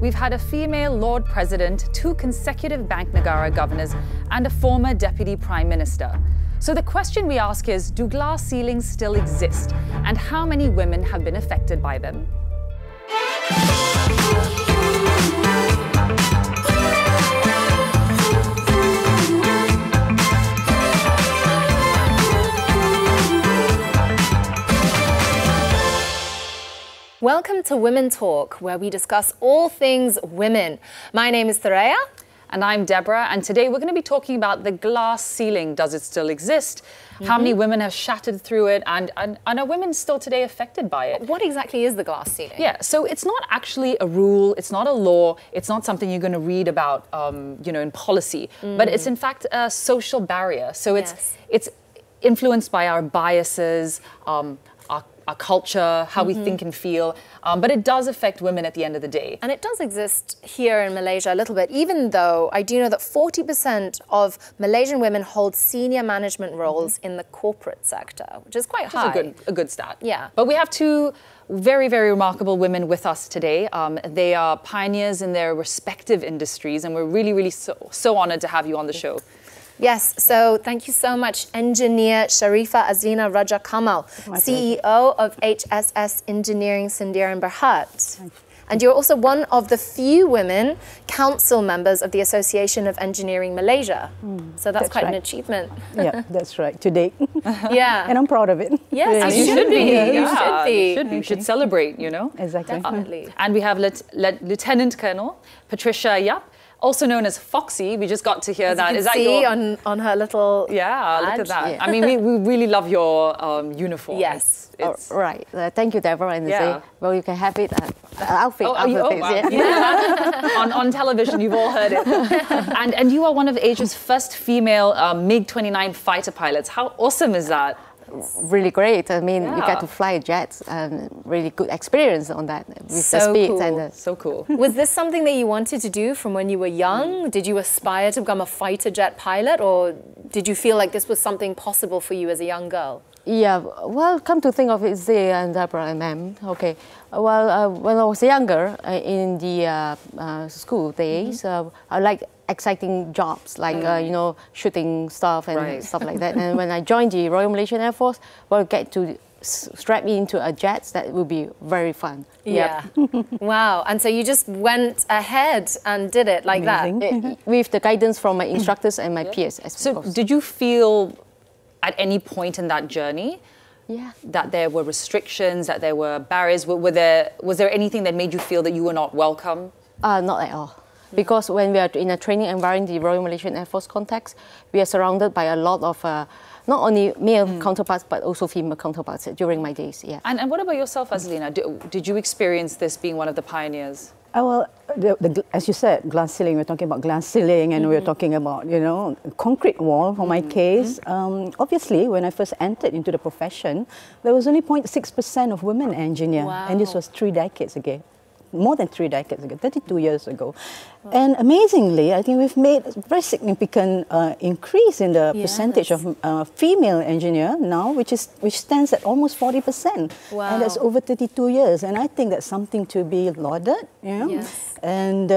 we've had a female Lord President, 2 consecutive Bank Negara governors, and a former Deputy Prime Minister. So the question we ask is, do glass ceilings still exist? And how many women have been affected by them? Welcome to Women Talk, where we discuss all things women. My name is Zoraya. And I'm Deborah, and today we're going to be talking about the glass ceiling. Does it still exist? How many women have shattered through it, and are women still today affected by it? What exactly is the glass ceiling? Yeah, so it's not actually a rule, it's not a law, it's not something you're going to read about, in policy, but it's in fact a social barrier. So it's influenced by our biases, our culture, how we think and feel, but it does affect women at the end of the day. And it does exist here in Malaysia a little bit, even though I do know that 40% of Malaysian women hold senior management roles in the corporate sector, which is quite high. It's a good stat. Yeah. But we have 2 very, very remarkable women with us today. They are pioneers in their respective industries, and we're really, really so honored to have you on the show. Yes, so thank you so much, Engineer Sharifah Azlina Raja Kamal, CEO of HSS Engineering Sendirian Berhad. And you're also one of the few women council members of the Association of Engineering Malaysia. So that's quite an achievement. Yeah, that's right, to date. Yeah. And I'm proud of it. Yes, you should be. You should be. You should celebrate, you know? Exactly. Definitely. And we have Lieutenant Colonel Patricia Yap, also known as Foxy. We just got to hear that. Is that your... on her little Yeah, badge? look at that. Yeah. I mean, we really love your uniform. Yes. It's Right. Thank you, Deborah. And Yeah. say, well, you can have it. Outfit. wow. Yeah. Yeah. on television, you've all heard it. And you are one of Asia's first female MiG-29 fighter pilots. How awesome is that? Really great. I mean, you Yeah. get to fly jets. Really good experience on that with So the speed cool. and So cool. Was this something that you wanted to do from when you were young? Did you aspire to become a fighter jet pilot, or did you feel like this was something possible for you as a young girl? Yeah, well, come to think of it, Zay and Deborah and ma'am. Okay, well, when I was younger, in the school days, I liked exciting jobs like shooting stuff and stuff like that. And when I joined the Royal Malaysian Air Force, well, get to strap into a jet. That would be very fun. Yeah. Wow. And so you just went ahead and did it like that? With the guidance from my instructors and my peers. So did you feel at any point in that journey that there were restrictions, that there were barriers? Was there anything that made you feel that you were not welcome? Not at all. Because when we are in a training environment, the Royal Malaysian Air Force context, we are surrounded by a lot of not only male counterparts, but also female counterparts during my days. Yeah. And what about yourself, Azlina? Did you experience this being one of the pioneers? Well, as you said, glass ceiling, we're talking about glass ceiling and we're talking about, concrete wall for my case. Obviously, when I first entered into the profession, there was only 0.6% of women engineer. Wow. And this was 3 decades ago. More than 3 decades ago, 32 years ago. And amazingly, I think we've made a very significant increase in the percentage of female engineer now, which stands at almost 40%. Wow. And that's over 32 years. And I think that's something to be lauded, Yes. And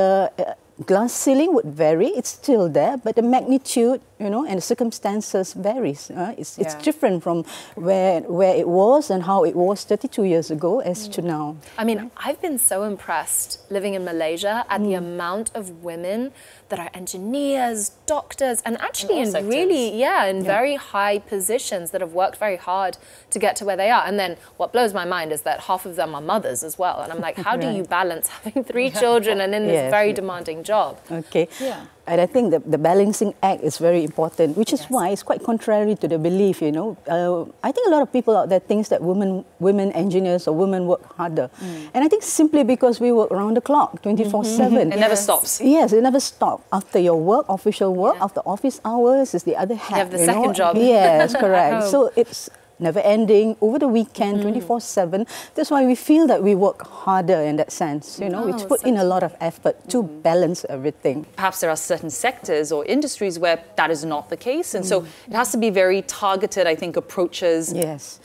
glass ceiling would vary, it's still there, but the magnitude, and the circumstances varies. It's different from where it was and how it was 32 years ago as to now. I mean, I've been so impressed living in Malaysia at the amount of women that are engineers, doctors, and actually in really, very high positions that have worked very hard to get to where they are. And then what blows my mind is that half of them are mothers as well. And I'm like, how do you balance having 3 children and in this very demanding job? Okay. Yeah. And I think the balancing act is very important, which is why it's quite contrary to the belief, I think a lot of people out there think that women engineers or women work harder. And I think simply because we work around the clock, 24/7. It never stops. Yes, it never stops. After your work, official work, after office hours is the other half. You have the second job. Yes, correct. So it's never ending, over the weekend, 24/7. That's why we feel that we work harder in that sense. We put in a lot of effort to balance everything. Perhaps there are certain sectors or industries where that is not the case. And so it has to be very targeted, I think, approaches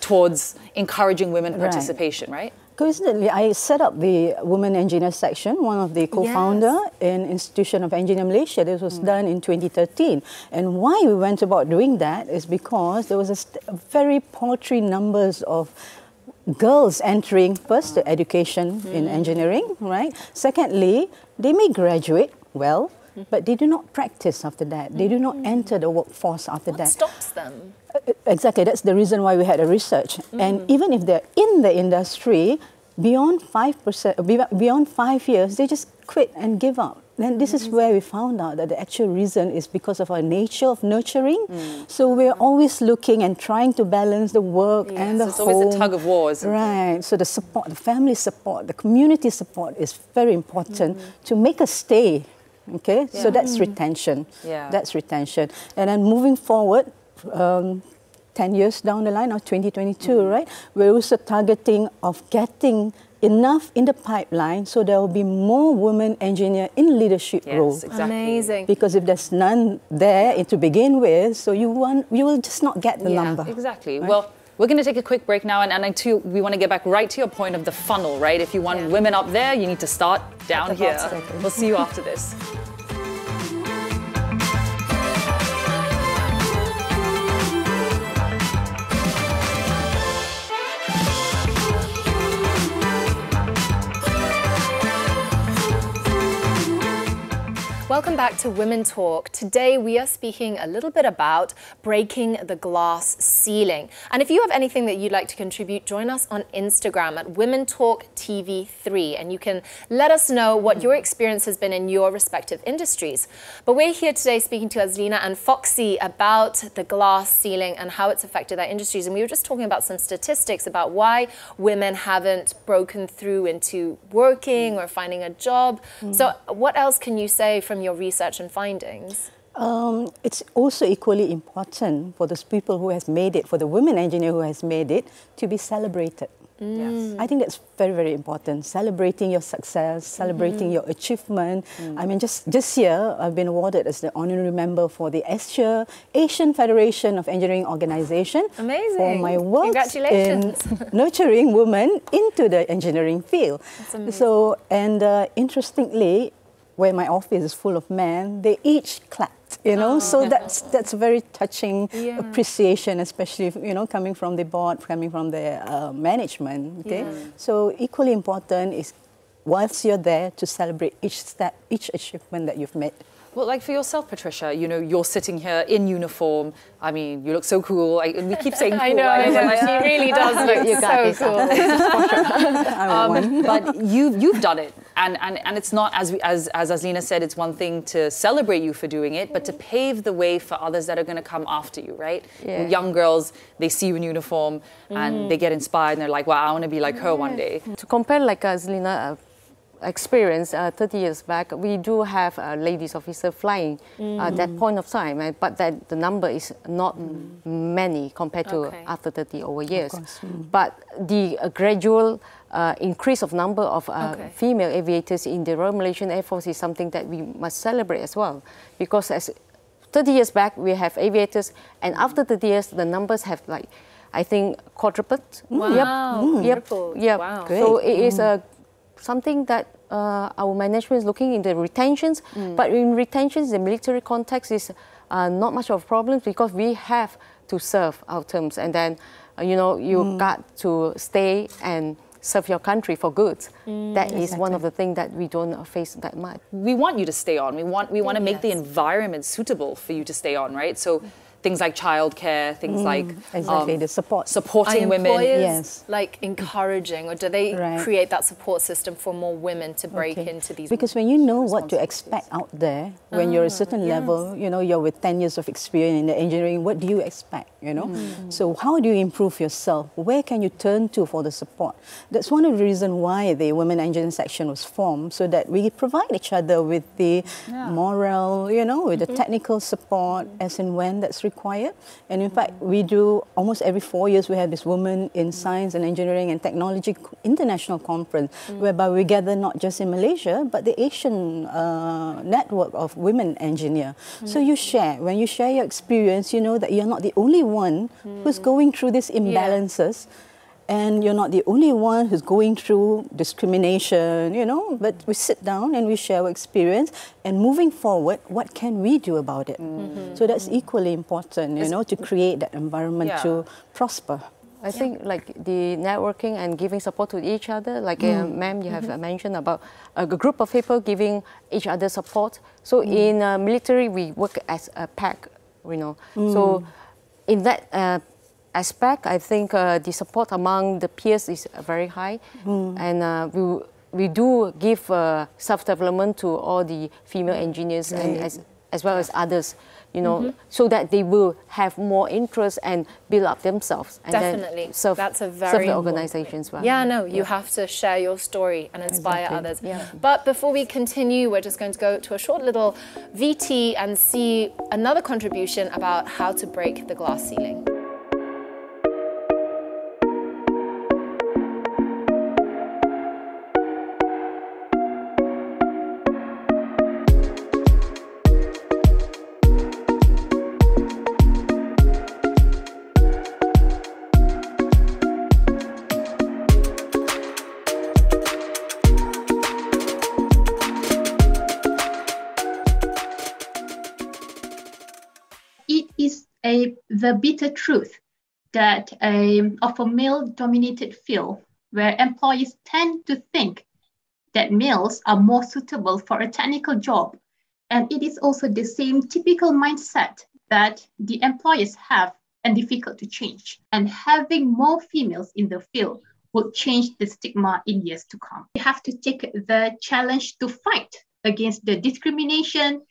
towards encouraging women participation, right? Coincidentally, I set up the Women Engineer section, one of the co-founder in Institution of Engineer Malaysia. This was done in 2013. And why we went about doing that is because there was a very paltry numbers of girls entering first the education in engineering, right? Secondly, they may graduate well, but they do not practice after that. They do not enter the workforce after that. What stops them? Exactly, that's the reason why we had a research. And even if they're in the industry, beyond 5 years, they just quit and give up. Then this is where we found out that the actual reason is because of our nature of nurturing. So we're always looking and trying to balance the work and the home. It's always a tug of war, isn't it? Right. So the support, the family support, the community support is very important to make us stay. Okay, so that's retention. That's retention. And then moving forward, 10 years down the line, now 2022, right? We're also targeting of getting enough in the pipeline so there will be more women engineer in leadership roles. Exactly. Amazing. Because if there's none there to begin with, so you will just not get the number. Exactly. Right? Well, we're going to take a quick break now, and we want to get back right to your point of the funnel, right? If you want women up there, you need to start down here. We'll see you after this. Welcome back to Women Talk. Today we are speaking a little bit about breaking the glass ceiling. And if you have anything that you'd like to contribute, join us on Instagram at Women Talk TV3, and you can let us know what your experience has been in your respective industries. But we're here today speaking to Azlina and Foxy about the glass ceiling and how it's affected their industries. And we were just talking about some statistics about why women haven't broken through into working or finding a job. So what else can you say from your research and findings? It's also equally important for those people who has made it, for the women engineer who has made it, to be celebrated. Yes. I think that's very, very important. Celebrating your success, celebrating your achievement. I mean, just this year, I've been awarded as the honorary member for the Asian Federation of Engineering Organization. Amazing. For my work in Congratulations. nurturing women into the engineering field. That's amazing. So, and interestingly, where my office is full of men, they each clapped, you know. So that's a very touching appreciation, especially, you know, coming from the board, coming from the management, okay. So equally important is, whilst you're there, to celebrate each step, each achievement that you've made. Well, like for yourself, Patricia, you know, you're sitting here in uniform. I mean, you look so cool. We keep saying cool. I know. She really does look so cool. But you've done it. And it's not, as Azlina said, it's one thing to celebrate you for doing it, but to pave the way for others that are going to come after you, right? Yeah. Young girls, they see you in uniform and they get inspired and they're like, wow, I want to be like her one day. To compare like Azlina experience 30 years back, we do have a ladies officer flying at that point of time, but that the number is not many compared to after 30 over years. But the gradual increase of number of female aviators in the Royal Malaysian Air Force is something that we must celebrate as well, because as 30 years back we have aviators, and after 30 years the numbers have, like, I think, quadrupled. Wow. Yep. Wow. So it is something that our management is looking into retentions, but in retentions, the military context is not much of a problem, because we have to serve our terms, and then you know, you got to stay and serve your country for good. That is one of the things that we don't face that much. We want you to stay on. We want to make the environment suitable for you to stay on, right? So things like childcare, things like the supporting women. Employers like encouraging, or do they create that support system for more women to break into these? Because when you know what to expect out there, when you're a certain level, you know, you're with 10 years of experience in the engineering, what do you expect, you know? So how do you improve yourself? Where can you turn to for the support? That's one of the reasons why the Women Engineering section was formed, so that we provide each other with the moral, you know, with the technical support as and when that's required. And in fact, we do almost every 4 years, we have this Women in Science and Engineering and Technology International Conference, whereby we gather not just in Malaysia, but the Asian network of women engineers. So you share. When you share your experience, you know that you're not the only one who's going through these imbalances. And you're not the only one who's going through discrimination, you know, but we sit down and we share our experience, and moving forward, what can we do about it? So that's equally important, you know, to create that environment to prosper. I think like the networking and giving support to each other, like ma'am, you have mentioned about a group of people giving each other support. So in military, we work as a pack, you know. So in that aspect, I think the support among the peers is very high, and we do give self-development to all the female engineers and as well as others, you know, so that they will have more interest and build up themselves. And definitely. That's a very serve the organization as well. Yeah, no, you have to share your story and inspire others. But before we continue, we're just going to go to a short little VT and see another contribution about how to break the glass ceiling. The bitter truth that of a male-dominated field, where employees tend to think that males are more suitable for a technical job, and it is also the same typical mindset that the employers have and difficult to change. And having more females in the field would change the stigma in years to come. We have to take the challenge to fight against the discrimination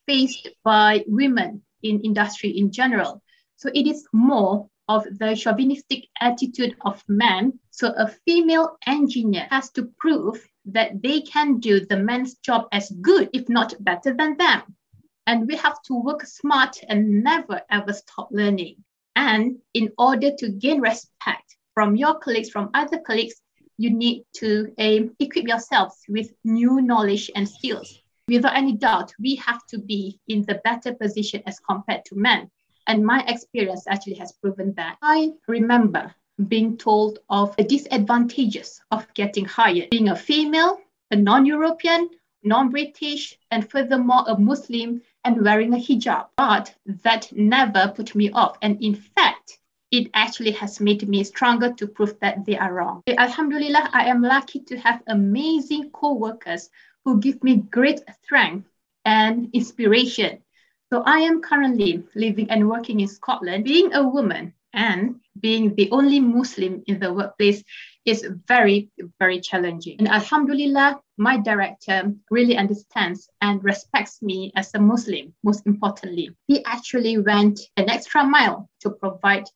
faced by women in industry in general. So it is more of the chauvinistic attitude of men. So a female engineer has to prove that they can do the men's job as good, if not better than them. And we have to work smart and never ever stop learning. And in order to gain respect from your colleagues, from other colleagues, you need to equip yourselves with new knowledge and skills. Without any doubt, we have to be in the better position as compared to men. And my experience actually has proven that. I remember being told of the disadvantages of getting hired. Being a female, a non-European, non-British, and furthermore a Muslim and wearing a hijab. But that never put me off. And in fact, it actually has made me stronger to prove that they are wrong. Alhamdulillah, I am lucky to have amazing co-workers who give me great strength and inspiration. So I am currently living and working in Scotland. Being a woman and being the only Muslim in the workplace is very, very challenging. And alhamdulillah, my director really understands and respects me as a Muslim, most importantly. He actually went an extra mile to provide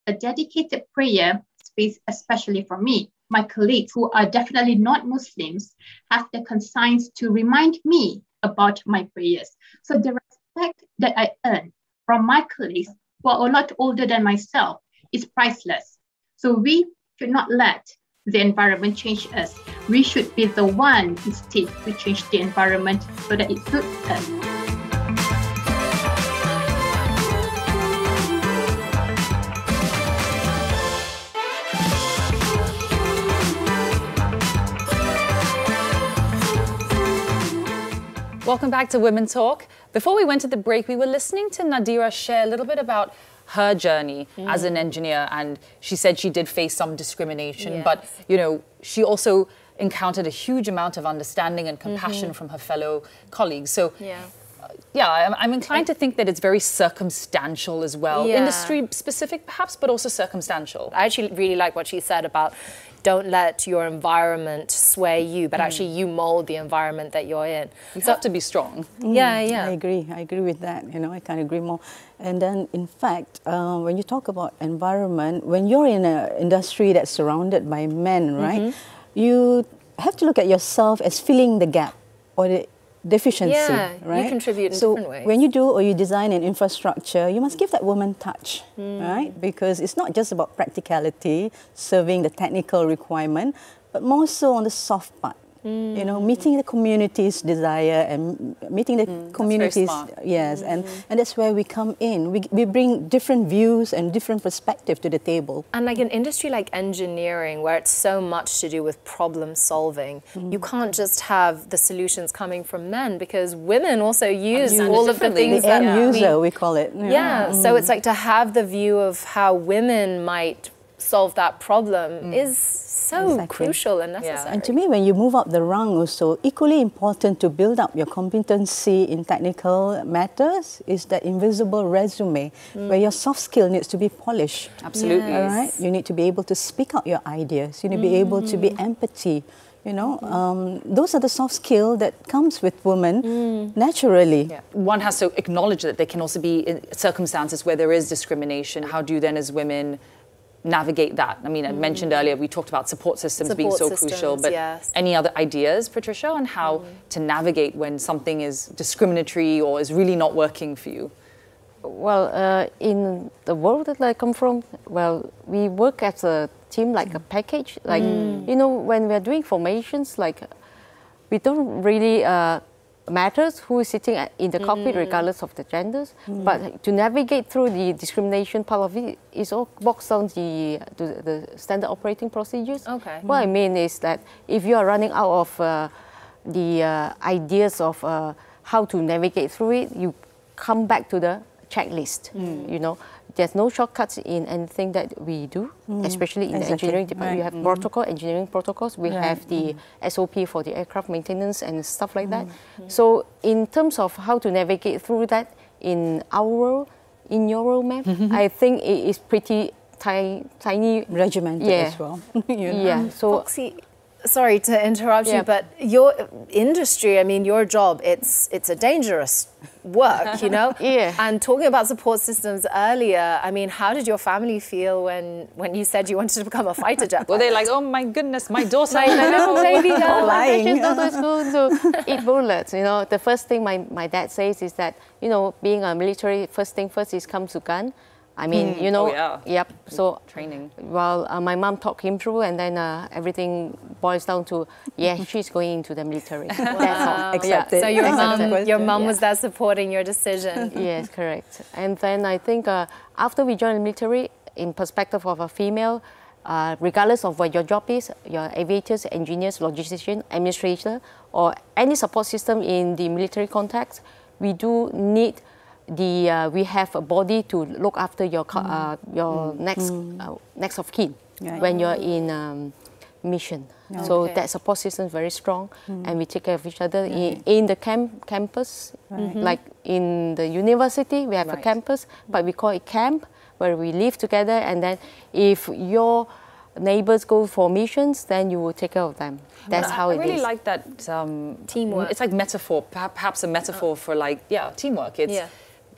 a dedicated prayer space, especially for me. My colleagues who are definitely not Muslims have the conscience to remind me about my prayers. So the respect that I earn from my colleagues who are a lot older than myself is priceless. So we should not let the environment change us. We should be the one instead to change the environment so that it suits us. Welcome back to Women Talk. Before we went to the break, we were listening to Nadira share a little bit about her journey as an engineer, and she said she did face some discrimination, but you know, she also encountered a huge amount of understanding and compassion from her fellow colleagues. So I'm inclined to think that it's very circumstantial as well. Industry specific perhaps, but also circumstantial. I actually really like what she said about don't let your environment sway you, but actually you mold the environment that you're in. You have to be strong. I agree with that. You know, I can't agree more. And then, in fact, when you talk about environment, when you're in an industry that's surrounded by men, right, you have to look at yourself as filling the gap or the deficiency, right? You contribute in so different ways. When you do or you design an infrastructure, you must give that woman touch, right? Because it's not just about practicality, serving the technical requirement, but more so on the soft part, You know, meeting the community's desire and meeting the community's, yes, and that's where we come in. We bring different views and different perspective to the table. And like an industry like engineering, where it's so much to do with problem solving, you can't just have the solutions coming from men, because women also use all of the things the that end user, we call it. So it's like to have the view of how women might solve that problem is so crucial and necessary. And to me, when you move up the rung also, equally important to build up your competency in technical matters is that invisible resume, where your soft skill needs to be polished. Absolutely. All right? You need to be able to speak out your ideas. You need to be able to be empathy. You know, those are the soft skills that comes with women naturally. Yeah. One has to acknowledge that there can also be circumstances where there is discrimination. How do you then, as women, navigate that? I mean, I mentioned earlier, we talked about support systems being so crucial, but any other ideas, Patricia, on how to navigate when something is discriminatory or is really not working for you? Well, in the world that I come from, well, we work as a team, like a package. Like, you know, when we're doing formations, like, we don't really matters who is sitting in the cockpit, regardless of the genders. But to navigate through the discrimination part of it, is all boxed down to the standard operating procedures. Okay. What I mean is that if you are running out of the ideas of how to navigate through it, you come back to the checklist. You know, there's no shortcuts in anything that we do, especially in the engineering department. We have protocol, engineering protocols. We have the SOP for the aircraft maintenance and stuff like that. So in terms of how to navigate through that in our world, in your world, ma'am, I think it is pretty tiny, regimented as well. You know? Yeah. So. Foxy, sorry to interrupt you, but your industry, I mean, your job, it's a dangerous work, you know? And talking about support systems earlier, I mean, how did your family feel when you said you wanted to become a fighter jet pilot? Were they like, oh my goodness, my daughter, my little baby girl, my daughter is going to eat bullets? You know, the first thing my dad says is that, you know, being a military, first thing first is come to gun. I mean, you know, so training. Well, my mom talked him through, and then everything boils down to, she's going into the military. That's all. Accepted. So your mom was there supporting your decision. Yes, correct. And then I think after we joined the military, in perspective of a female, regardless of what your job is, your aviators, engineers, logistician, administrator, or any support system in the military context, we do need we have a body to look after your next of kin when you're in mission. So that support system is very strong, and we take care of each other in the campus. Like in the university, we have a campus, but we call it camp, where we live together. And then if your neighbors go for missions, then you will take care of them. That's how it is. I really like that teamwork. It's like metaphor, perhaps a metaphor for like teamwork. It's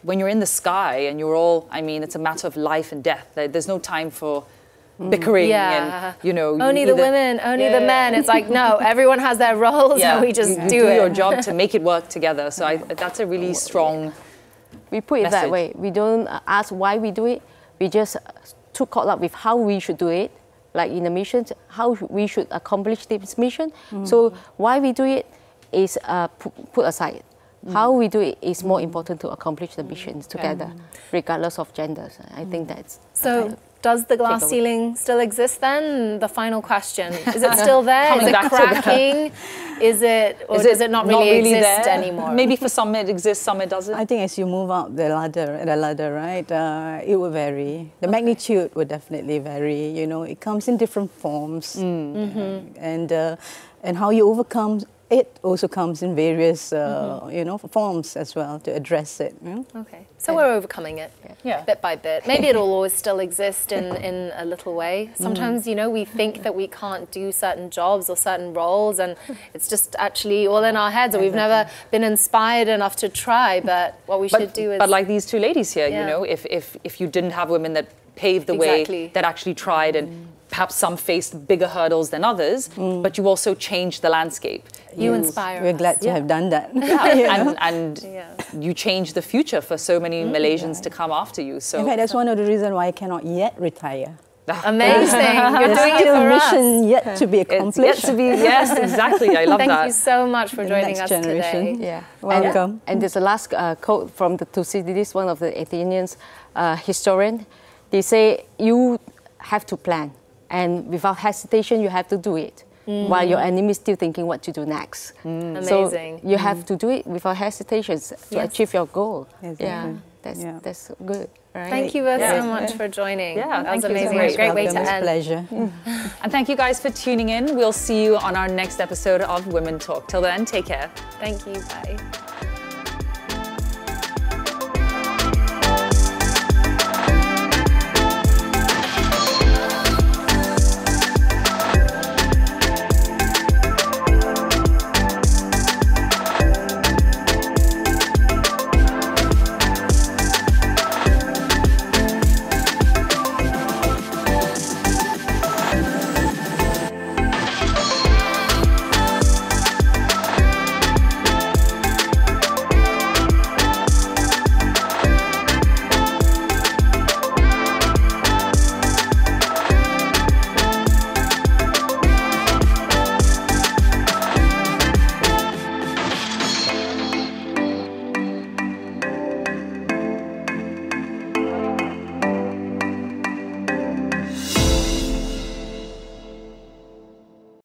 when you're in the sky and you're all, I mean, it's a matter of life and death. There's no time for bickering and, you know. Only the women, only the men. It's like, no, everyone has their roles and we just do it. your job to make it work together. So that's a really strong We put it that way. We don't ask why we do it. We just too caught up with how we should do it. Like in the missions, how we should accomplish this mission. So why we do it is put aside. How we do it is more important to accomplish the missions together, regardless of genders. I think that's... So does the glass ceiling still exist then? The final question. Is it still there? Is it cracking? Is it, or does it not really exist anymore? Maybe for some it exists, some it doesn't. I think as you move up the ladder, right, it will vary. The magnitude will definitely vary. You know, it comes in different forms, and how you overcome it also comes in various, you know, forms as well to address it. You know? Okay, so we're overcoming it, bit by bit. Maybe it'll always still exist in a little way. Sometimes, you know, we think that we can't do certain jobs or certain roles, and it's just actually all in our heads, or we've never been inspired enough to try. But what we should do is... But like these two ladies here, you know, if you didn't have women that paved the way, that actually tried, and perhaps some faced bigger hurdles than others, but you also changed the landscape. You inspire We're glad to have done that. And you changed the future for so many Malaysians to come after you. So in fact, that's one of the reasons why I cannot yet retire. Amazing. You're doing it for us. Mission yet to be accomplished. It's yet to be, yes, exactly. I love that. Thank you so much for joining us today. Yeah, welcome. And there's a last quote from the Thucydides, one of the Athenians historian. They say, you have to plan, and without hesitation, you have to do it. While your enemy is still thinking what to do next. Amazing. So you have to do it without hesitations to achieve your goal. Exactly. That's good. Right? Thank you both so much for joining. Yeah, that was thank you so amazing. much. A great way to Welcome. end. Pleasure. And thank you guys for tuning in. We'll see you on our next episode of Women Talk. Till then, take care. Thank you. Bye.